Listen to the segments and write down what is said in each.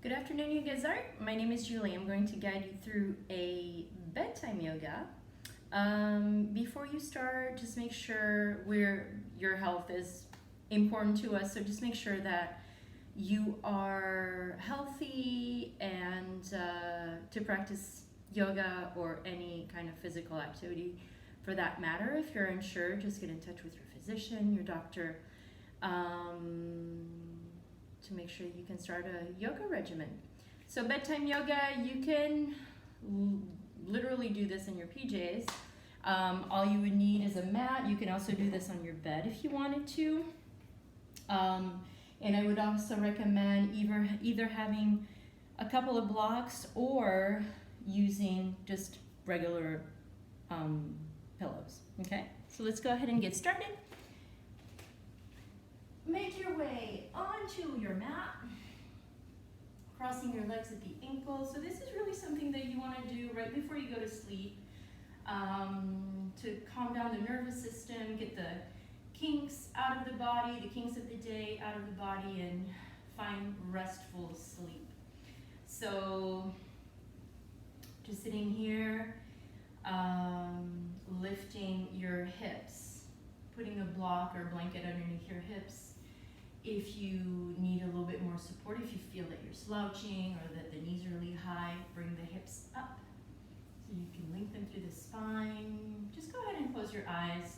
Good afternoon, you guys. My name is Julie. I'm going to guide you through a bedtime yoga. Before you start, just make sure your health is important to us. So just make sure that you are healthy and to practice yoga or any kind of physical activity for that matter. If you're unsure, just get in touch with your physician, your doctor. To make sure you can start a yoga regimen. So bedtime yoga, you can literally do this in your PJs. All you would need is a mat. You can also do this on your bed if you wanted to. And I would also recommend either having a couple of blocks or using just regular pillows. Okay, so let's go ahead and get started. Make your way onto your mat, crossing your legs at the ankles. So this is really something that you want to do right before you go to sleep to calm down the nervous system, get the kinks out of the body, the kinks of the day out of the body, and find restful sleep. So just sitting here, lifting your hips, putting a block or blanket underneath your hips. If you need a little bit more support, if you feel that you're slouching or that the knees are really high, bring the hips up so you can lengthen through the spine. Just go ahead and close your eyes.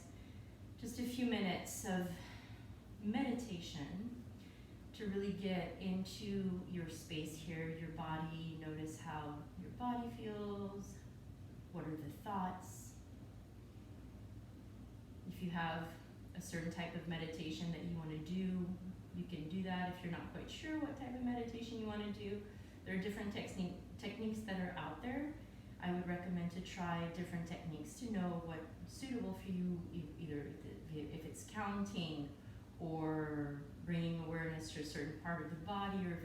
Just a few minutes of meditation to really get into your space here, your body. Notice how your body feels. What are the thoughts? If you have a certain type of meditation that you want to do, you can do that. If you're not quite sure what type of meditation you want to do, there are different techniques that are out there. I would recommend to try different techniques to know what's suitable for you, either if it's counting or bringing awareness to a certain part of the body or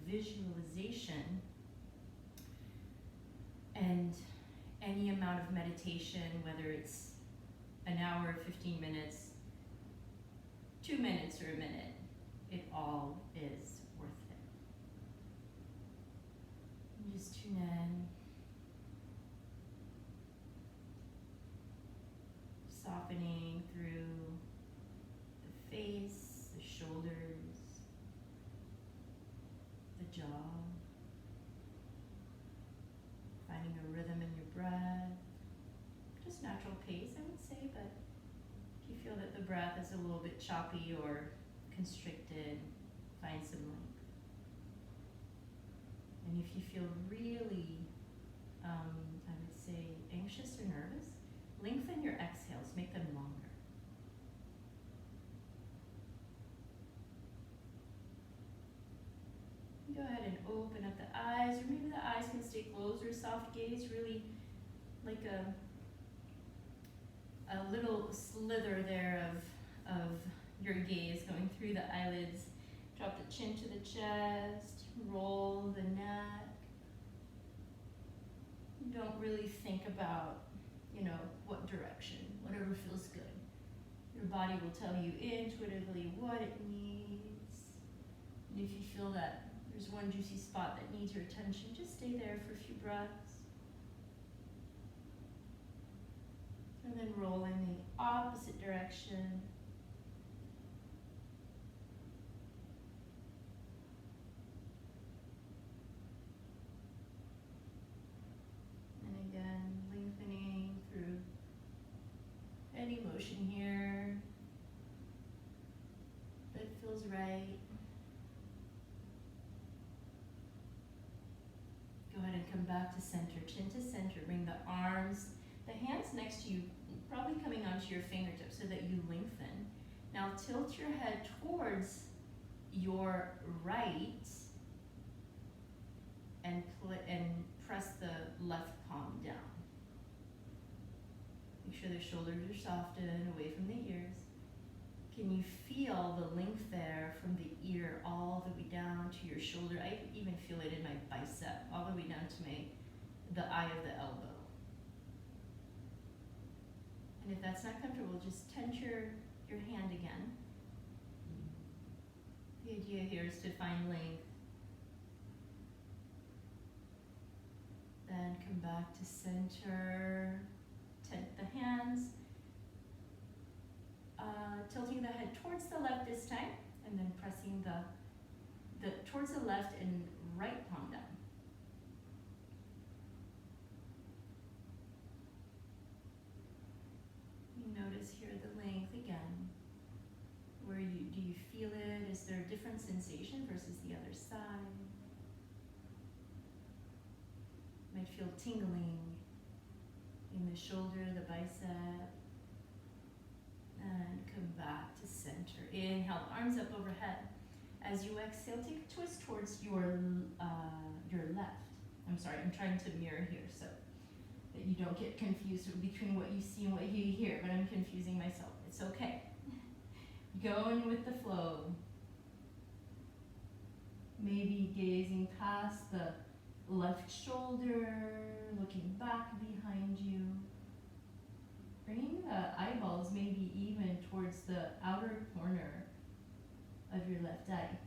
visualization. And any amount of meditation, whether it's an hour, 15 minutes, 2 minutes, or a minute, it all is worth it. And just tune in. Softening through the face, the shoulders, the jaw. Finding a rhythm in your breath. Just natural pace, I would say, but if you feel that the breath is a little bit choppy or constricted, find some length. And if you feel really, I would say, anxious or nervous, lengthen your exhales, make them longer. Go ahead and open up the eyes, or maybe the eyes can stay closed, or soft gaze, really like a little slither there of your gaze going through the eyelids. Drop the chin to the chest, roll the neck. Don't really think about, what direction, whatever feels good. Your body will tell you intuitively what it needs. And if you feel that there's one juicy spot that needs your attention, just stay there for a few breaths. And then roll in the opposite direction. And again, lengthening through any motion here that feels right. Go ahead and come back to center, chin to center. Bring the arms, the hands next to you, probably coming onto your fingertips so that you lengthen. Now tilt your head towards your right and press the left palm down. Make sure the shoulders are softened away from the ears. Can you feel the length there from the ear all the way down to your shoulder? I even feel it in my bicep, all the way down to the eye of the elbow. And if that's not comfortable, just tense your hand again. The idea here is to find length And come back to center. Tent the hands. Tilting the head towards the left this time, and then pressing the towards the left and right palm down. You notice here the length again. Where do you feel it? Is there a different sensation versus the other side? You might feel tingling in the shoulder, the bicep. And come back to center. Inhale, arms up overhead. As you exhale, take a twist towards your left. I'm sorry, I'm trying to mirror here so that you don't get confused between what you see and what you hear, but I'm confusing myself. It's okay. Going with the flow. Maybe gazing past the left shoulder, looking back behind you. Bringing the eyeballs maybe even towards the outer corner of your left eye.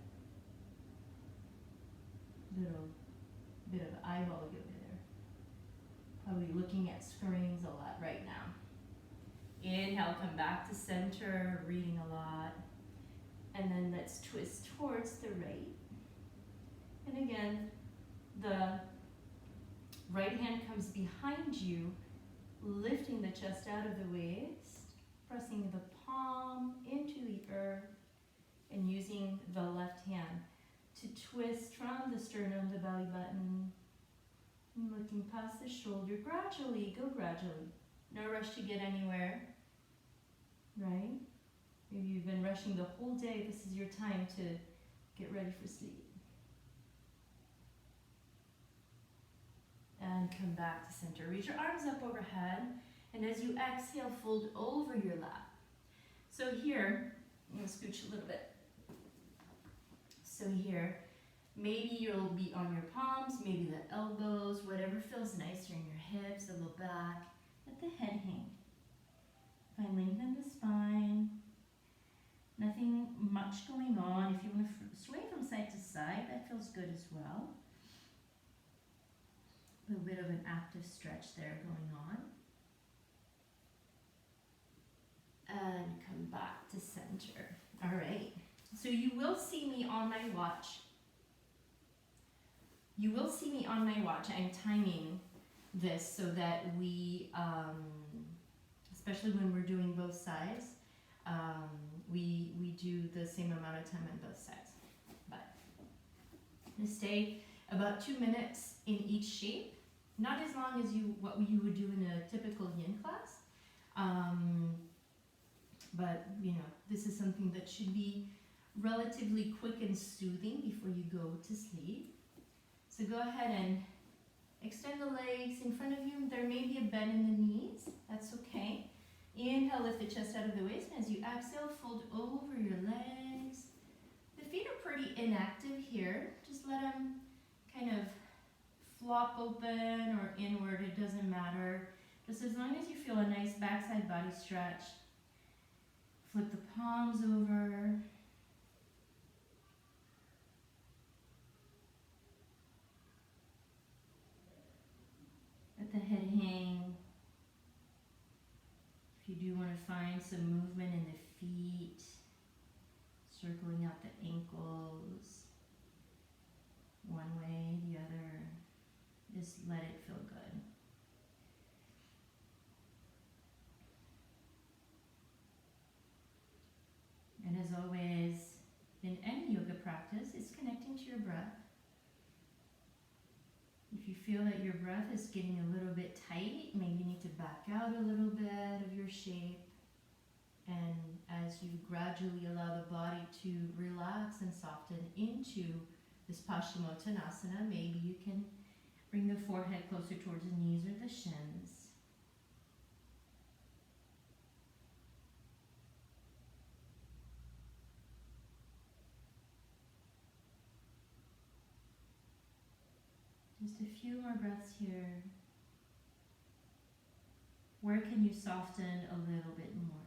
Little bit of eyeball yoga there. Probably looking at screens a lot right now. Inhale, come back to center, reading a lot. And then let's twist towards the right. And again, the right hand comes behind you, lifting the chest out of the waist, pressing the palm into the earth, and using the left hand to twist from the sternum, the belly button, and looking past the shoulder. Gradually, go gradually. No rush to get anywhere, right? Maybe you've been rushing the whole day. This is your time to get ready for sleep. And come back to center. Reach your arms up overhead. And as you exhale, fold over your lap. So here, I'm going to scooch a little bit. So here, maybe you'll be on your palms, maybe the elbows, whatever feels nicer in your hips, a little back. Let the head hang. If I lengthen the spine, nothing much going on. If you want to sway from side to side, that feels good as well. A little bit of an active stretch there going on. And come back to center. All right. So you will see me on my watch. You will see me on my watch. I'm timing this so that we, especially when we're doing both sides, we do the same amount of time on both sides. But I'm going to stay about 2 minutes in each shape. Not as long as what you would do in a typical yin class. But, you know, this is something that should be relatively quick and soothing before you go to sleep. So go ahead and extend the legs in front of you. There may be a bend in the knees. That's okay. Inhale, lift the chest out of the waist. And as you exhale, fold over your legs. The feet are pretty inactive here. Just let them kind of flop open or inward. It doesn't matter. Just as long as you feel a nice backside body stretch. Flip the palms over. Let the head hang. If you do want to find some movement in the feet, circling out the ankles, one way, the other, just let it feel good. And as always, in any yoga practice, it's connecting to your breath. If you feel that your breath is getting a little bit tight, maybe you need to back out a little bit of your shape. And as you gradually allow the body to relax and soften into this Paschimottanasana, maybe you can bring the forehead closer towards the knees or the shins. Just a few more breaths here. Where can you soften a little bit more?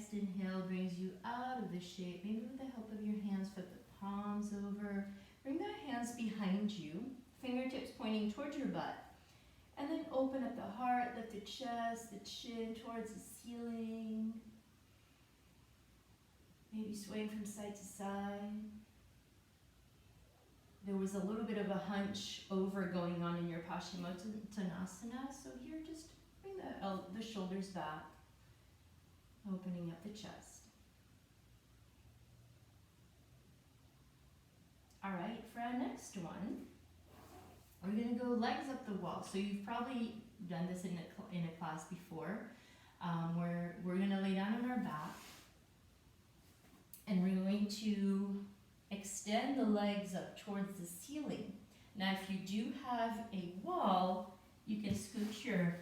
next inhale brings you out of the shape. Maybe with the help of your hands, flip the palms over. Bring the hands behind you, fingertips pointing towards your butt. And then open up the heart, lift the chest, the chin towards the ceiling. Maybe swaying from side to side. There was a little bit of a hunch over going on in your Paschimottanasana, so here just bring the shoulders back, opening up the chest. All right, for our next one, we're going to go legs up the wall. So you've probably done this in a class before, where we're going to lay down on our back, and we're going to extend the legs up towards the ceiling. Now, if you do have a wall, you can scooch your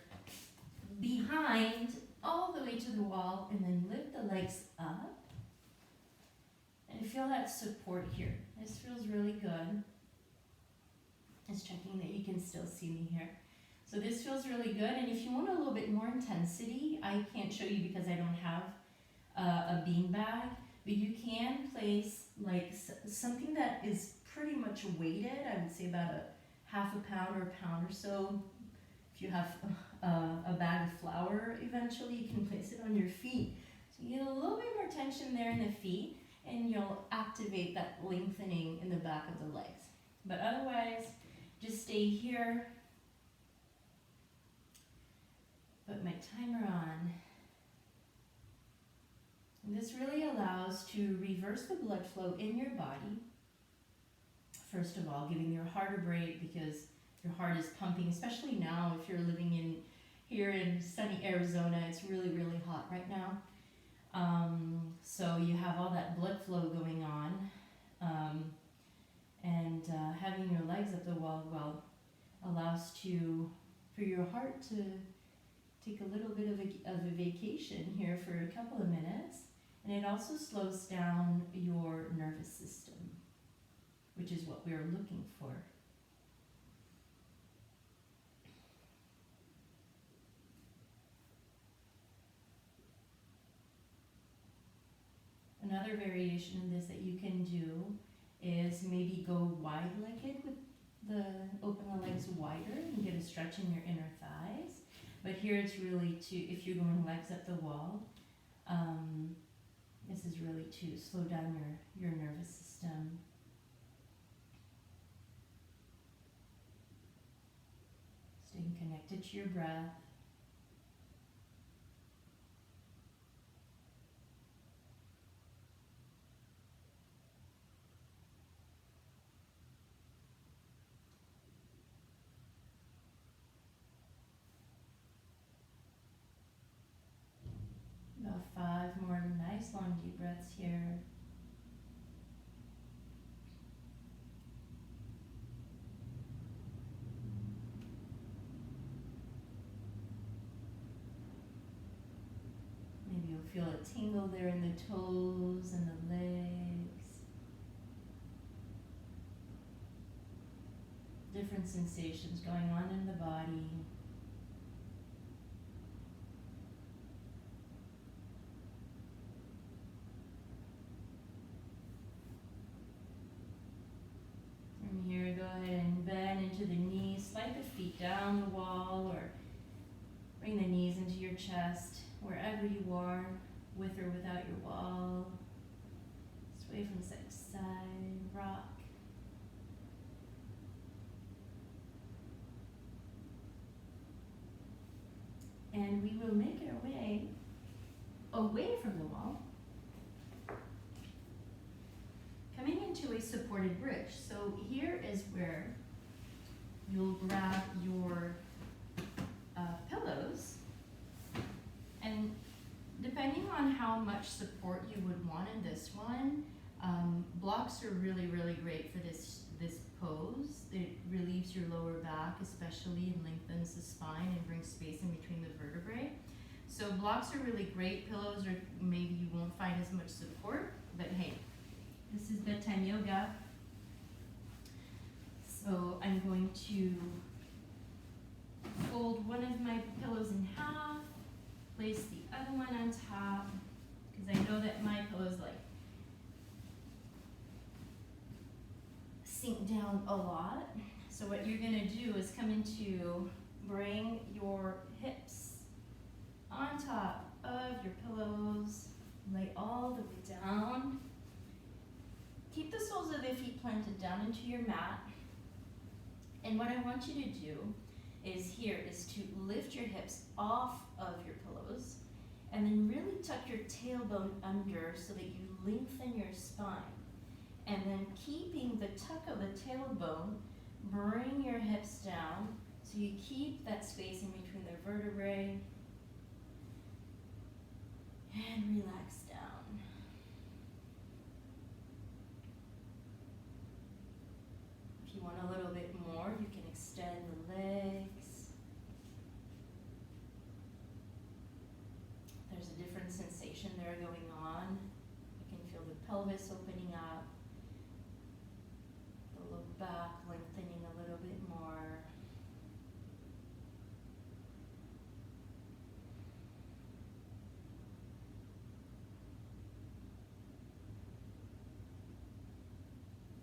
behind all the way to the wall and then lift the legs up. And feel that support here. This feels really good. Just checking that you can still see me here. So this feels really good. And if you want a little bit more intensity, I can't show you because I don't have a bean bag, but you can place like something that is pretty much weighted. I would say about a half a pound or a pound or so. If you have a bag of flour, eventually you can place it on your feet. So you get a little bit more tension there in the feet, and you'll activate that lengthening in the back of the legs. But otherwise, just stay here. Put my timer on. And this really allows to reverse the blood flow in your body. First of all, giving your heart a break because your heart is pumping, especially now if you're living here in sunny Arizona. It's really, really hot right now. So you have all that blood flow going on. And having your legs up the wall, allows for your heart to take a little bit of a vacation here for a couple of minutes. And it also slows down your nervous system, which is what we're looking for. Another variation of this that you can do is maybe go wide-legged with open the legs wider and get a stretch in your inner thighs. But here it's really if you're going legs up the wall, this is really to slow down your nervous system. Staying connected to your breath. About 5 more nice long deep breaths here. Maybe you'll feel a tingle there in the toes and the legs. Different sensations going on in the body. From here, go ahead and bend into the knees, slide the feet down the wall, or bring the knees into your chest, wherever you are, with or without your wall. Sway from side to side, rock. And we will make our way away from the wall, coming into a supported bridge. So here is where you'll grab your pillows, and depending on how much support you would want in this one, blocks are really, really great for this pose. It relieves your lower back especially, and lengthens the spine and brings space in between the vertebrae. So blocks are really great. Pillows are maybe you won't find as much support, but hey, this is bedtime yoga. So I'm going to fold one of my pillows in half, place the other one on top, down a lot. So what you're gonna do is bring your hips on top of your pillows, lay all the way down. Keep the soles of the feet planted down into your mat. And what I want you to do is to lift your hips off of your pillows and then really tuck your tailbone under so that you lengthen your spine. And then keeping the tuck of the tailbone, bring your hips down so you keep that space in between the vertebrae and relax down. If you want a little bit more, you can extend the legs. There's a different sensation there going on. You can feel the pelvis opening up, the low back lengthening a little bit more.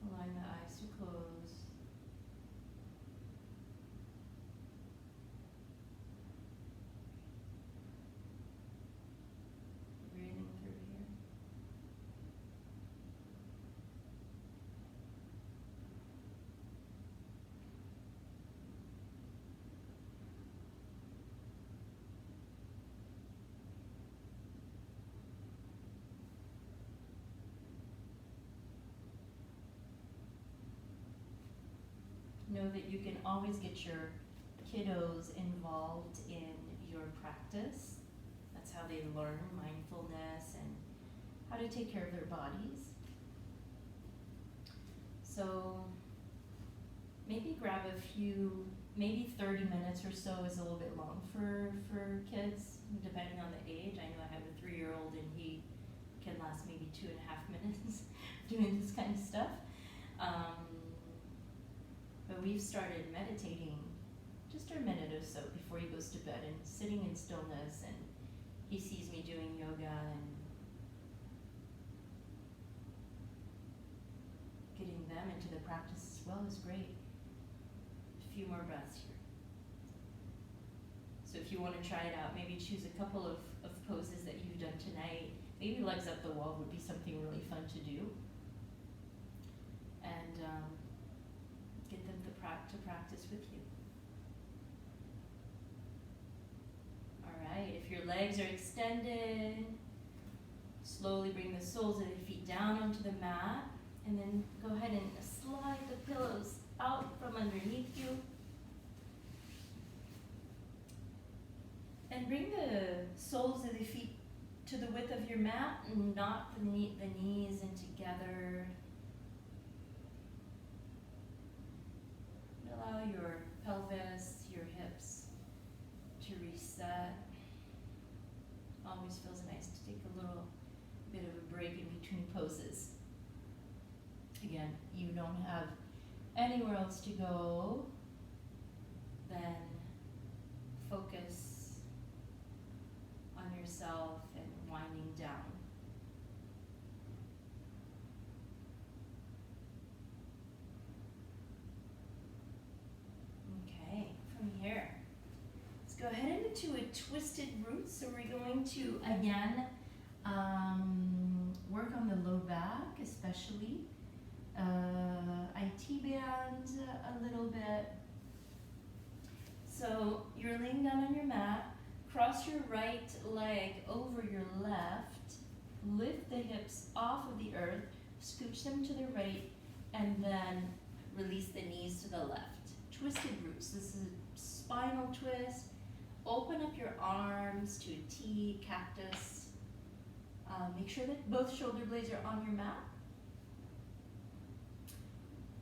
Allowing the eyes to close. Breathing through here. Know that you can always get your kiddos involved in your practice. That's how they learn mindfulness and how to take care of their bodies. So maybe grab a few, maybe 30 minutes or so is a little bit long for kids, depending on the age. I know I have a 3-year-old and he can last maybe 2.5 minutes doing this kind of stuff. But we've started meditating just a minute or so before he goes to bed and sitting in stillness, and he sees me doing yoga and getting them into the practice as well is great. A few more breaths here. So if you want to try it out, maybe choose a couple of poses that you've done tonight. Maybe legs up the wall would be something really fun to do. And get them to practice with you. All right, if your legs are extended, slowly bring the soles of the feet down onto the mat, and then go ahead and slide the pillows out from underneath you. And bring the soles of the feet to the width of your mat and knock the knees in together. Allow your pelvis, your hips to reset. Always feels nice to take a little bit of a break in between poses. Again, you don't have anywhere else to go, then focus on yourself and winding down. From here, let's go ahead into a twisted root. So we're going to again work on the low back, especially IT band a little bit. So you're laying down on your mat, cross your right leg over your left, lift the hips off of the earth, scooch them to the right, and then release the knees to the left. Twisted roots. This is a spinal twist. Open up your arms to a T, cactus. Make sure that both shoulder blades are on your mat.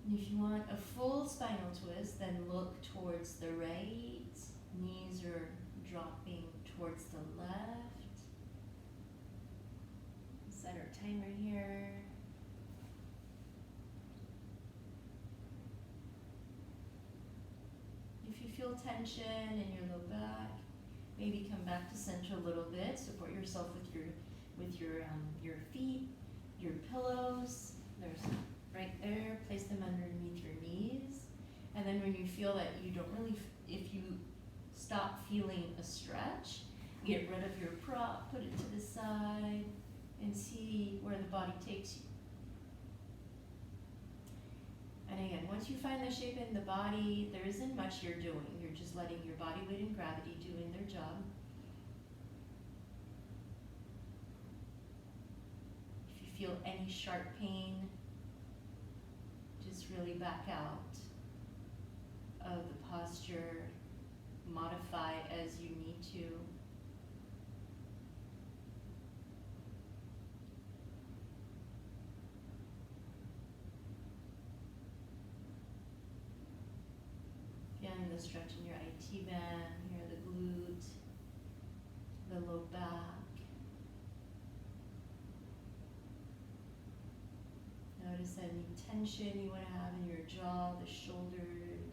And if you want a full spinal twist, then look towards the right. Knees are dropping towards the left. Set our timer here. If you feel tension in your low back, maybe come back to center a little bit. Support yourself with your feet, your pillows. There's right there, place them underneath your knees. And then when you feel that you don't really, if you stop feeling a stretch, get rid of your prop, put it to the side, and see where the body takes you. And again, once you find the shape in the body, there isn't much you're doing. You're just letting your body weight and gravity doing their job. If you feel any sharp pain, just really back out of the posture, modify as you need to. Again, the stretch in your IT band, here the glute, the low back. Notice any tension you want to have in your jaw, the shoulders.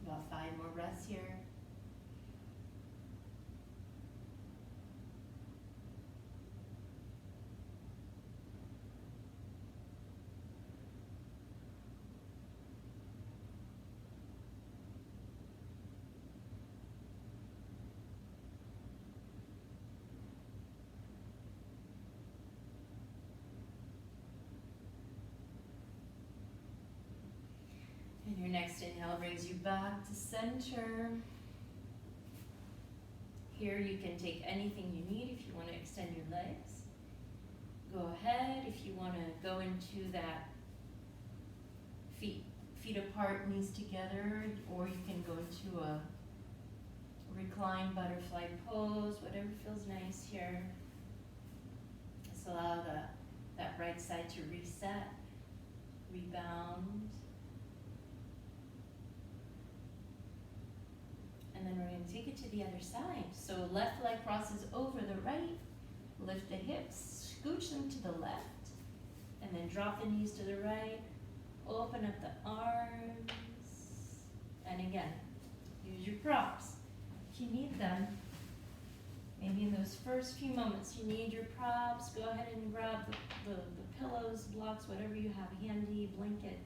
About 5 more breaths here. And your next inhale brings you back to center. Here you can take anything you need if you want to extend your legs. Go ahead. If you want to go into that feet apart, knees together, or you can go into a reclined butterfly pose, whatever feels nice here. Just allow that right side to reset, rebound. And then we're going to take it to the other side. So left leg crosses over the right, lift the hips, scooch them to the left, and then drop the knees to the right, open up the arms, and again, use your props. If you need them, maybe in those first few moments you need your props, go ahead and grab the pillows, blocks, whatever you have handy, blanket,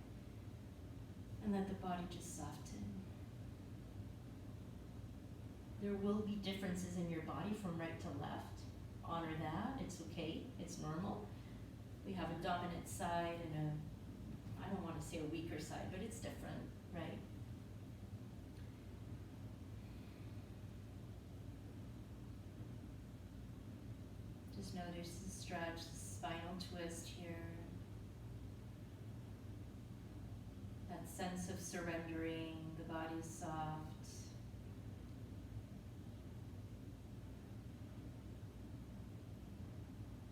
and let the body just soften. There will be differences in your body from right to left. Honor that, it's okay, it's normal. We have a dominant side and I don't want to say a weaker side, but it's different, right? Just notice the stretch, the spinal twist here. That sense of surrendering, the body's soft.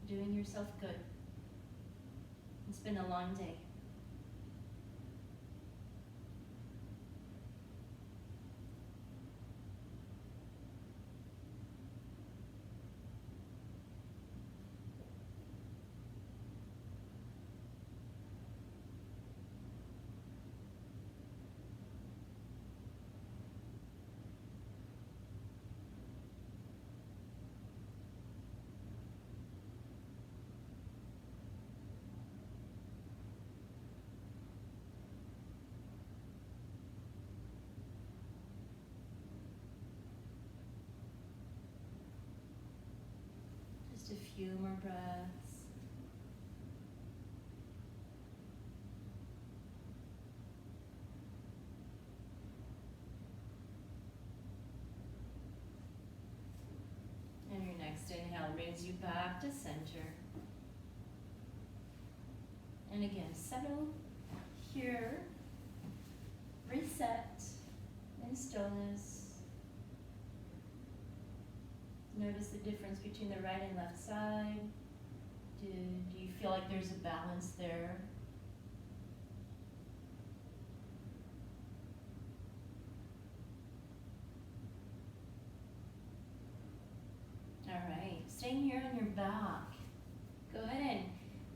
Doing yourself good. It's been a long day. Just a few more breaths. And your next inhale brings you back to center. And again, settle here, reset in stillness. Notice the difference between the right and left side. Do you feel like there's a balance there? All right, staying here on your back. Go ahead and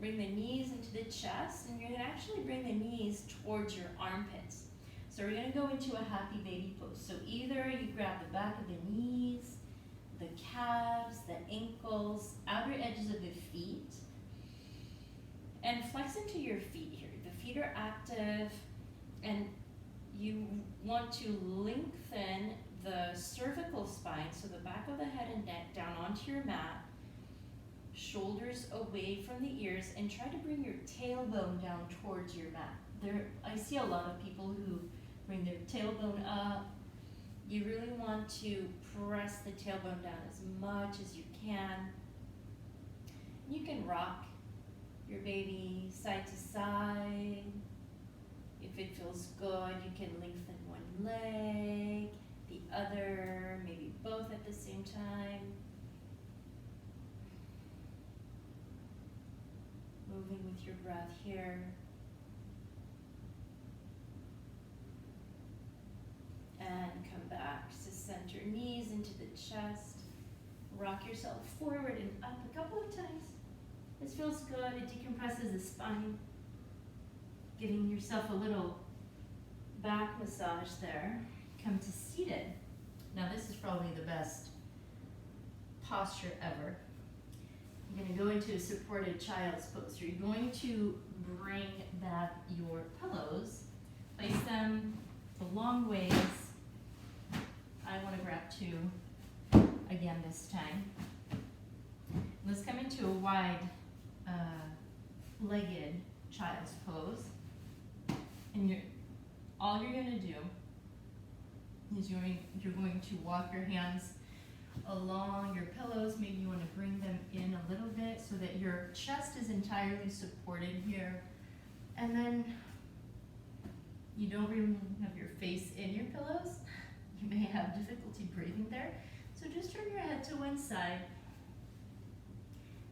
bring the knees into the chest, and you're going to actually bring the knees towards your armpits. So we're going to go into a happy baby pose. So either you grab the back of the knees, the calves, the ankles, outer edge edges of the feet. And flex into your feet here. The feet are active, and you want to lengthen the cervical spine, so the back of the head and neck down onto your mat, shoulders away from the ears, and try to bring your tailbone down towards your mat. I see a lot of people who bring their tailbone up. You really want to press the tailbone down as much as you can. You can rock your baby side to side. If it feels good, you can lengthen one leg, the other, maybe both at the same time. Moving with your breath here. And come back to center, knees into the chest. Rock yourself forward and up a couple of times. This feels good. It decompresses the spine. Giving yourself a little back massage there. Come to seated. Now this is probably the best posture ever. You're going to go into a supported child's pose. So you're going to bring back your pillows. Place them the long ways. I want to grab two again this time. Let's come into a wide legged child's pose. And all you're going to do is you're going to walk your hands along your pillows. Maybe you want to bring them in a little bit so that your chest is entirely supported here. And then you don't really have your face in your pillows. You may have difficulty breathing there. So just turn your head to one side.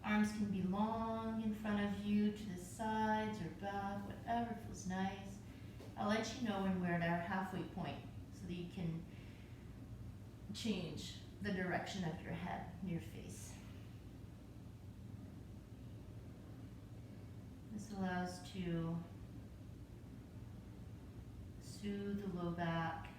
Arms can be long in front of you, to the sides or back, whatever feels nice. I'll let you know when we're at our halfway point so that you can change the direction of your head, your face. This allows to soothe the low back.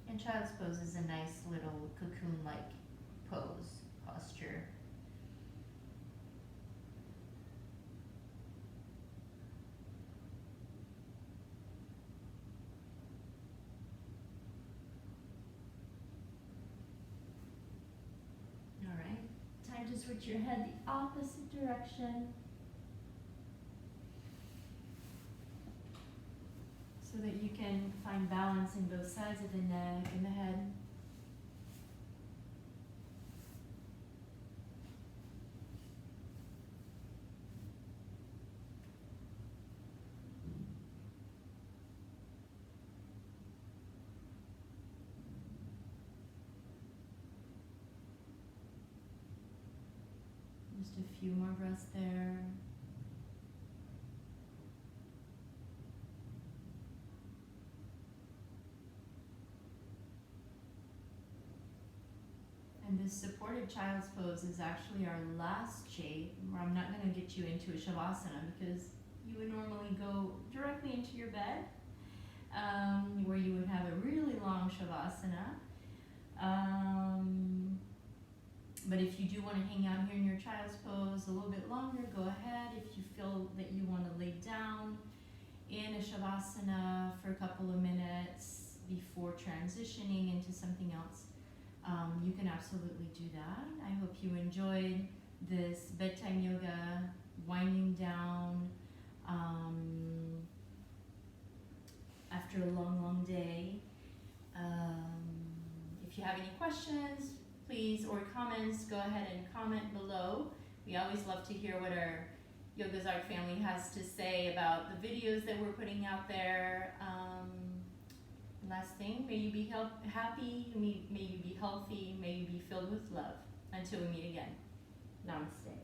And child's pose is a nice little cocoon-like posture. All right, time to switch your head the opposite direction. So that you can find balance in both sides of the neck and the head. Just a few more breaths there. And this supported child's pose is actually our last shape, where I'm not going to get you into a shavasana because you would normally go directly into your bed, where you would have a really long shavasana. But if you do want to hang out here in your child's pose a little bit longer, go ahead. If you feel that you want to lay down in a shavasana for a couple of minutes before transitioning into something else, you can absolutely do that. I hope you enjoyed this bedtime yoga, winding down after a long, long day. If you have any questions, please, or comments, go ahead and comment below. We always love to hear what our Yoga's Art family has to say about the videos that we're putting out there. Last thing, may you be happy, may you be healthy, may you be filled with love. Until we meet again. Namaste.